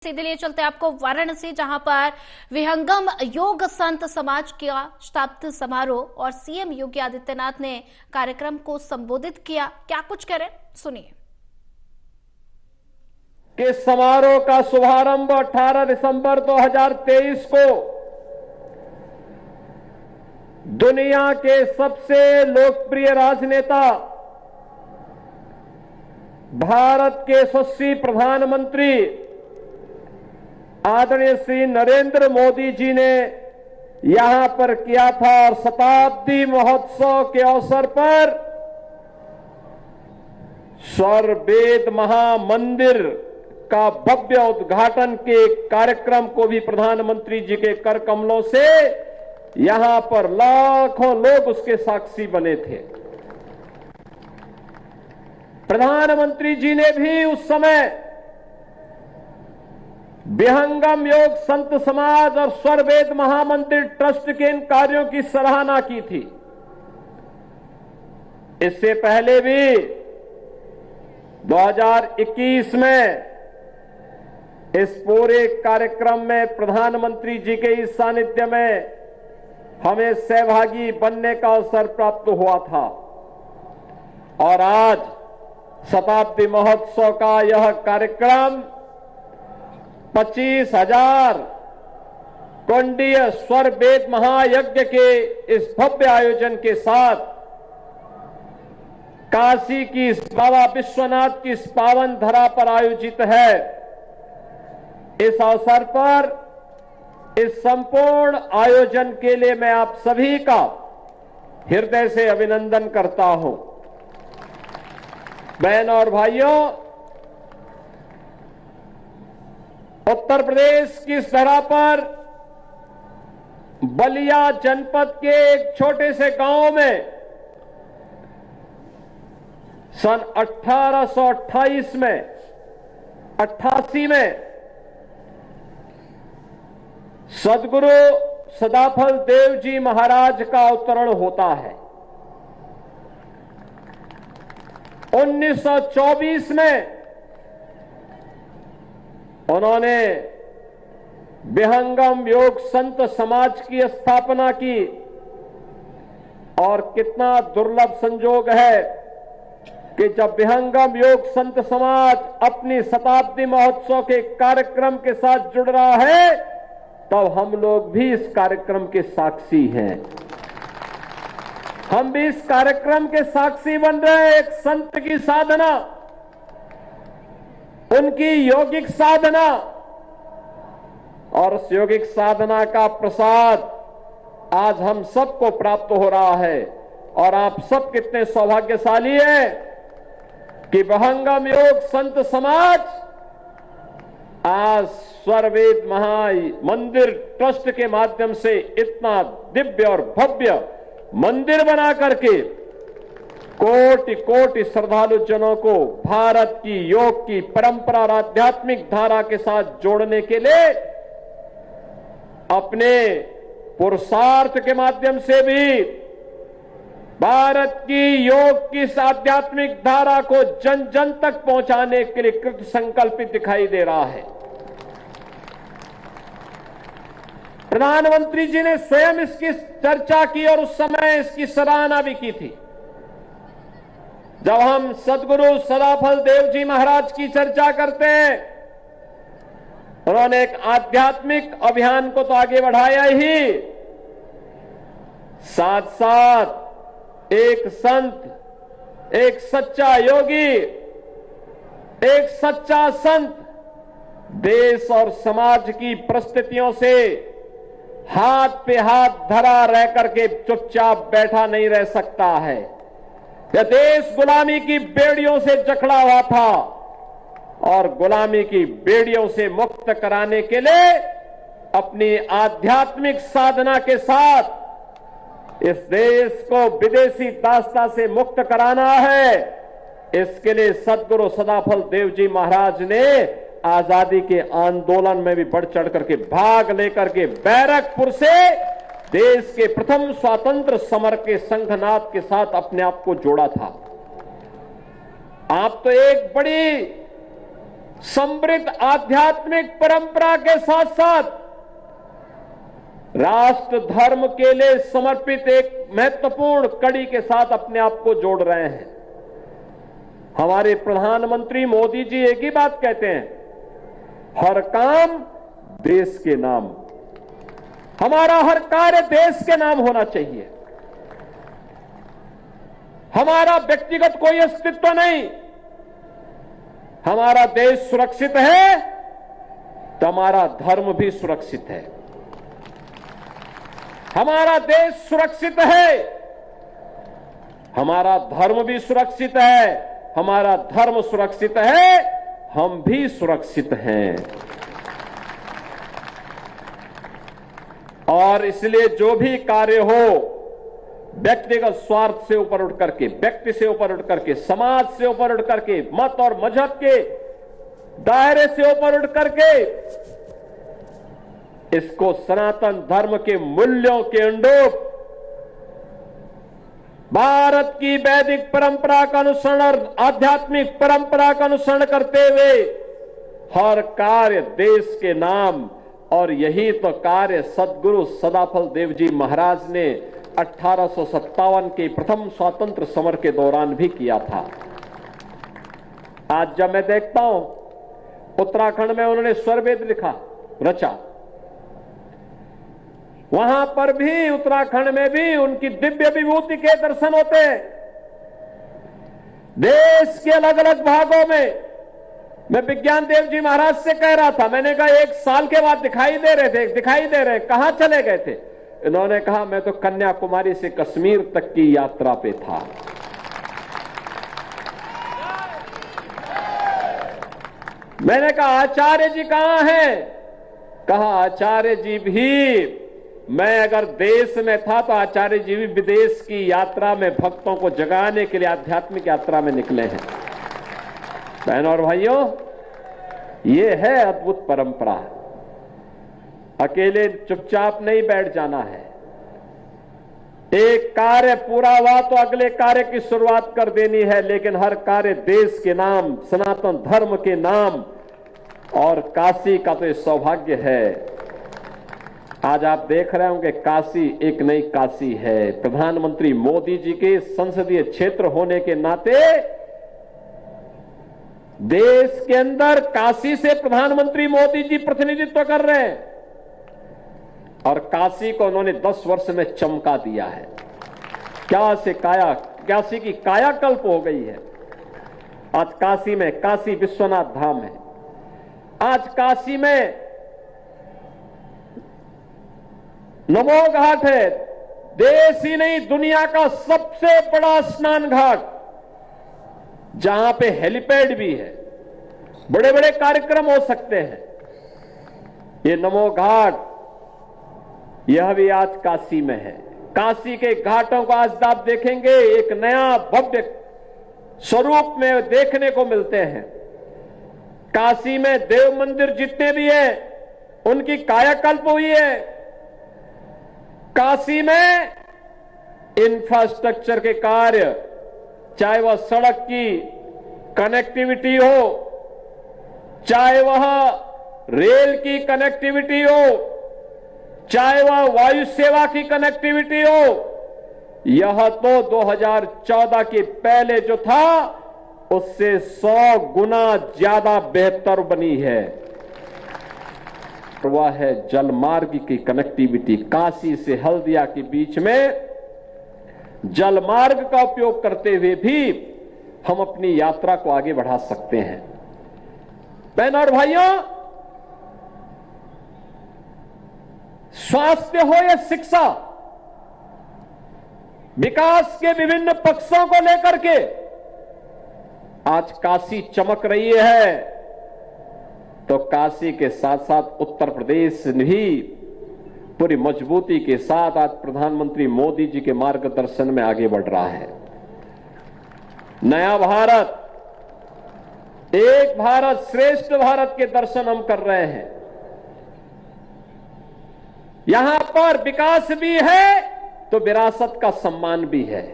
सीधे लिए चलते आपको वाराणसी, जहां पर विहंगम योग संत समाज का शताब्दी समारोह और सीएम योगी आदित्यनाथ ने कार्यक्रम को संबोधित किया। क्या कुछ करें, सुनिए। कि समारोह का शुभारंभ 18 दिसंबर 2023 को दुनिया के सबसे लोकप्रिय राजनेता, भारत के यशस्वी प्रधानमंत्री आदरणीय श्री नरेंद्र मोदी जी ने यहां पर किया था। और शताब्दी महोत्सव के अवसर पर स्वर वेद महामंदिर का भव्य उद्घाटन के कार्यक्रम को भी प्रधानमंत्री जी के कर कमलों से यहां पर लाखों लोग उसके साक्षी बने थे। प्रधानमंत्री जी ने भी उस समय विहंगम योग संत समाज और स्वर वेद महामंदिर ट्रस्ट के इन कार्यों की सराहना की थी। इससे पहले भी 2021 में इस पूरे कार्यक्रम में प्रधानमंत्री जी के इस सानिध्य में हमें सहभागी बनने का अवसर प्राप्त हुआ था। और आज शताब्दी महोत्सव का यह कार्यक्रम 25,000 कुंडीय स्वर वेद महायज्ञ के इस भव्य आयोजन के साथ काशी की बाबा विश्वनाथ की इस पावन धरा पर आयोजित है। इस अवसर पर इस संपूर्ण आयोजन के लिए मैं आप सभी का हृदय से अभिनंदन करता हूं। बहनों और भाइयों, उत्तर प्रदेश की इस धरा पर बलिया जनपद के एक छोटे से गांव में सन 1888 में सदगुरु सदाफल देव जी महाराज का अवतरण होता है। 1924 में उन्होंने विहंगम योग संत समाज की स्थापना की। और कितना दुर्लभ संजोग है कि जब विहंगम योग संत समाज अपनी शताब्दी महोत्सव के कार्यक्रम के साथ जुड़ रहा है, तब हम लोग भी इस कार्यक्रम के साक्षी हैं। हम भी इस कार्यक्रम के साक्षी बन रहे हैं। एक संत की साधना, उनकी यौगिक साधना, और उस यौगिक साधना का प्रसाद आज हम सबको प्राप्त हो रहा है। और आप सब कितने सौभाग्यशाली हैं कि विहंगम योग संत समाज आज स्वर वेद महामंदिर ट्रस्ट के माध्यम से इतना दिव्य और भव्य मंदिर बना करके कोटि कोटि श्रद्धालु जनों को भारत की योग की परंपरा और आध्यात्मिक धारा के साथ जोड़ने के लिए अपने पुरुषार्थ के माध्यम से भी भारत की योग की इस आध्यात्मिक धारा को जन जन तक पहुंचाने के लिए कृत संकल्पित दिखाई दे रहा है। प्रधानमंत्री जी ने स्वयं इसकी चर्चा की और उस समय इसकी सराहना भी की थी। जब हम सदगुरु सदाफल देव जी महाराज की चर्चा करते हैं, उन्होंने एक आध्यात्मिक अभियान को तो आगे बढ़ाया ही, साथ साथ एक संत, एक सच्चा योगी, एक सच्चा संत देश और समाज की परिस्थितियों से हाथ पे हाथ धरा रह करके चुपचाप बैठा नहीं रह सकता है। यह देश गुलामी की बेड़ियों से जकड़ा हुआ था और गुलामी की बेड़ियों से मुक्त कराने के लिए अपनी आध्यात्मिक साधना के साथ इस देश को विदेशी दास्ता से मुक्त कराना है। इसके लिए सदगुरु सदाफल देव जी महाराज ने आजादी के आंदोलन में भी बढ़ चढ़ करके भाग लेकर के बैरकपुर से देश के प्रथम स्वतंत्र समर के संघनाद के साथ अपने आप को जोड़ा था। आप तो एक बड़ी समृद्ध आध्यात्मिक परंपरा के साथ साथ राष्ट्र धर्म के लिए समर्पित एक महत्वपूर्ण कड़ी के साथ अपने आप को जोड़ रहे हैं। हमारे प्रधानमंत्री मोदी जी एक ही बात कहते हैं, हर काम देश के नाम। हमारा हर कार्य देश के नाम होना चाहिए। हमारा व्यक्तिगत कोई अस्तित्व नहीं। हमारा देश सुरक्षित है तो हमारा धर्म भी सुरक्षित है। हमारा देश सुरक्षित है, हमारा धर्म भी सुरक्षित है। हमारा धर्म सुरक्षित है, हम भी सुरक्षित हैं। और इसलिए जो भी कार्य हो, व्यक्तिगत स्वार्थ से ऊपर उठ करके, व्यक्ति से ऊपर उठ करके, समाज से ऊपर उठ करके, मत और मजहब के दायरे से ऊपर उठ करके इसको सनातन धर्म के मूल्यों के अनुरूप भारत की वैदिक परंपरा का अनुसरण और आध्यात्मिक परंपरा का अनुसरण करते हुए हर कार्य देश के नाम। और यही तो कार्य सदगुरु सदाफल देव जी महाराज ने 1857 के प्रथम स्वतंत्र समर के दौरान भी किया था। आज जब मैं देखता हूं उत्तराखंड में उन्होंने स्वरवेद लिखा, रचा, वहां पर भी, उत्तराखंड में भी उनकी दिव्य विभूति के दर्शन होते हैं। देश के अलग अलग भागों में, मैं विज्ञान देव जी महाराज से कह रहा था, मैंने कहा 1 साल के बाद दिखाई दे रहे, कहां चले गए थे? इन्होंने कहा मैं तो कन्याकुमारी से कश्मीर तक की यात्रा पे था। मैंने कहा आचार्य जी कहां हैं? कहा आचार्य जी भी, मैं अगर देश में था तो आचार्य जी भी विदेश की यात्रा में भक्तों को जगाने के लिए आध्यात्मिक यात्रा में निकले हैं। बहनों और भाइयों, ये है अद्भुत परंपरा। अकेले चुपचाप नहीं बैठ जाना है। एक कार्य पूरा हुआ तो अगले कार्य की शुरुआत कर देनी है, लेकिन हर कार्य देश के नाम, सनातन धर्म के नाम। और काशी का तो ये सौभाग्य है। आज आप देख रहे होंगे काशी एक नई काशी है। प्रधानमंत्री मोदी जी के संसदीय क्षेत्र होने के नाते देश के अंदर काशी से प्रधानमंत्री मोदी जी प्रतिनिधित्व कर रहे हैं और काशी को उन्होंने 10 वर्ष में चमका दिया है। काशी की कायाकल्प हो गई है। आज काशी में काशी विश्वनाथ धाम है। आज काशी में नमो घाट है। देश ही नहीं, दुनिया का सबसे बड़ा स्नान घाट, जहां पे हेलीपैड भी है, बड़े बड़े कार्यक्रम हो सकते हैं। ये नमो घाट, यह भी आज काशी में है। काशी के घाटों को आज आप देखेंगे एक नया भव्य स्वरूप में देखने को मिलते हैं। काशी में देव मंदिर जितने भी हैं उनकी कायाकल्प हुई है। काशी में इंफ्रास्ट्रक्चर के कार्य, चाहे वह सड़क की कनेक्टिविटी हो, चाहे वह रेल की कनेक्टिविटी हो, चाहे वह वायु सेवा की कनेक्टिविटी हो, यह तो 2014 के पहले जो था उससे 100 गुना ज्यादा बेहतर बनी है। वह है जलमार्ग की कनेक्टिविटी। काशी से हल्दिया के बीच में जलमार्ग का उपयोग करते हुए भी हम अपनी यात्रा को आगे बढ़ा सकते हैं। बहनों और भाइयों, स्वास्थ्य हो या शिक्षा, विकास के विभिन्न पक्षों को लेकर के आज काशी चमक रही है, तो काशी के साथ साथ उत्तर प्रदेश भी पूरी मजबूती के साथ आज प्रधानमंत्री मोदी जी के मार्गदर्शन में आगे बढ़ रहा है। नया भारत, एक भारत श्रेष्ठ भारत के दर्शन हम कर रहे हैं। यहां पर विकास भी है तो विरासत का सम्मान भी है।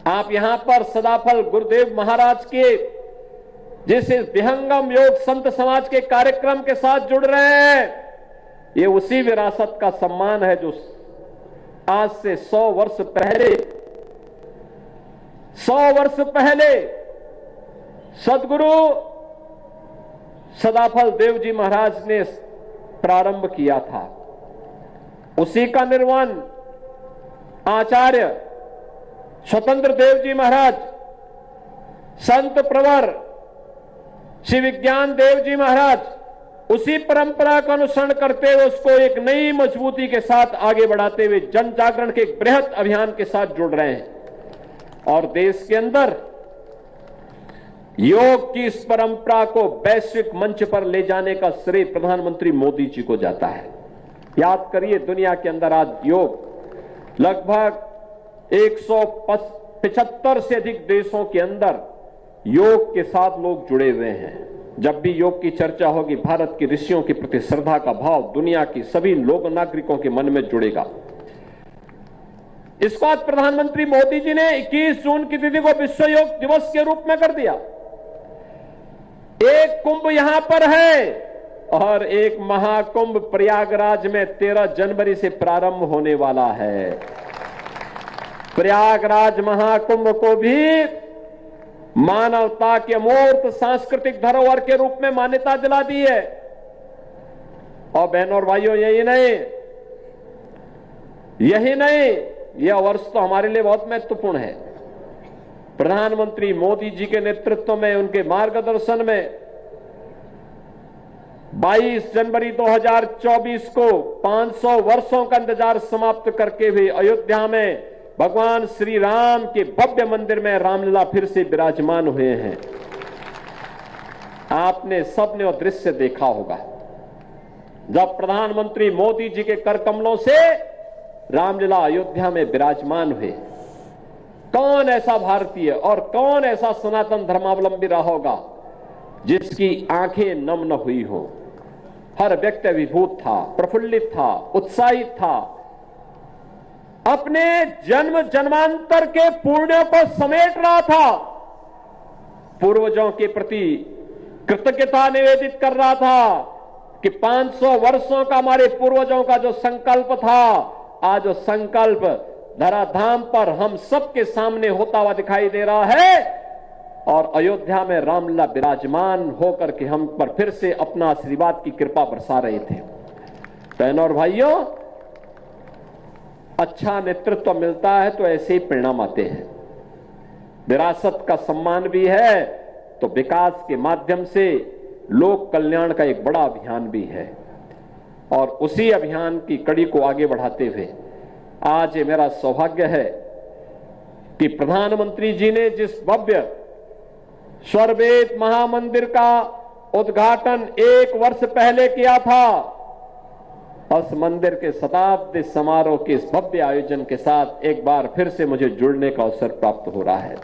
आप यहां पर सदाफल गुरुदेव महाराज के जिस इस विहंगम योग संत समाज के कार्यक्रम के साथ जुड़ रहे हैं, ये उसी विरासत का सम्मान है जो आज से 100 वर्ष पहले सदगुरु सदाफल देव जी महाराज ने प्रारंभ किया था। उसी का निर्माण आचार्य स्वतंत्र देव जी महाराज, संत प्रवर श्री विज्ञान देव जी महाराज, उसी परंपरा का अनुसरण करते हुए उसको एक नई मजबूती के साथ आगे बढ़ाते हुए जन जागरण के एक बृहद अभियान के साथ जुड़ रहे हैं। और देश के अंदर योग की इस परंपरा को वैश्विक मंच पर ले जाने का श्रेय प्रधानमंत्री मोदी जी को जाता है। याद करिए, दुनिया के अंदर आज योग लगभग 175 से अधिक देशों के अंदर योग के साथ लोग जुड़े हुए हैं। जब भी योग की चर्चा होगी, भारत के ऋषियों के प्रति श्रद्धा का भाव दुनिया की सभी लोग नागरिकों के मन में जुड़ेगा। इसको आज प्रधानमंत्री मोदी जी ने 21 जून की तिथि को विश्व योग दिवस के रूप में कर दिया। एक कुंभ यहां पर है और एक महाकुंभ प्रयागराज में 13 जनवरी से प्रारंभ होने वाला है। प्रयागराज महाकुंभ को भी मानवता के अमूर्त सांस्कृतिक धरोहर के रूप में मान्यता दिला दी है। और बहनों और भाइयों, यही नहीं, यह वर्ष तो हमारे लिए बहुत महत्वपूर्ण है। प्रधानमंत्री मोदी जी के नेतृत्व में, उनके मार्गदर्शन में 22 जनवरी 2024 को 500 वर्षों का इंतजार समाप्त करके हुए अयोध्या में भगवान श्री राम के भव्य मंदिर में रामलला फिर से विराजमान हुए हैं। आपने सबने वो दृश्य देखा होगा जब प्रधानमंत्री मोदी जी के कर कमलों से रामलला अयोध्या में विराजमान हुए। कौन ऐसा भारतीय और कौन ऐसा सनातन धर्मावलंबी रहा होगा जिसकी आंखें नम न हुई हो। हर व्यक्ति अभिभूत था, प्रफुल्लित था, उत्साहित था, अपने जन्म जन्मांतर के पुण्यों को समेट रहा था, पूर्वजों के प्रति कृतज्ञता निवेदित कर रहा था कि 500 वर्षों का हमारे पूर्वजों का जो संकल्प था, आज वो संकल्प धराधाम पर हम सबके सामने होता हुआ दिखाई दे रहा है। और अयोध्या में रामलला विराजमान होकर के हम पर फिर से अपना आशीर्वाद की कृपा बरसा रहे थे। बहनों और भाइयों, अच्छा नेतृत्व मिलता है तो ऐसे ही परिणाम आते हैं। विरासत का सम्मान भी है तो विकास के माध्यम से लोक कल्याण का एक बड़ा अभियान भी है। और उसी अभियान की कड़ी को आगे बढ़ाते हुए आज ये मेरा सौभाग्य है कि प्रधानमंत्री जी ने जिस भव्य स्वरवेद महामंदिर का उद्घाटन 1 वर्ष पहले किया था, उस मंदिर के शताब्दी समारोह के इस भव्य आयोजन के साथ एक बार फिर से मुझे जुड़ने का अवसर प्राप्त हो रहा है।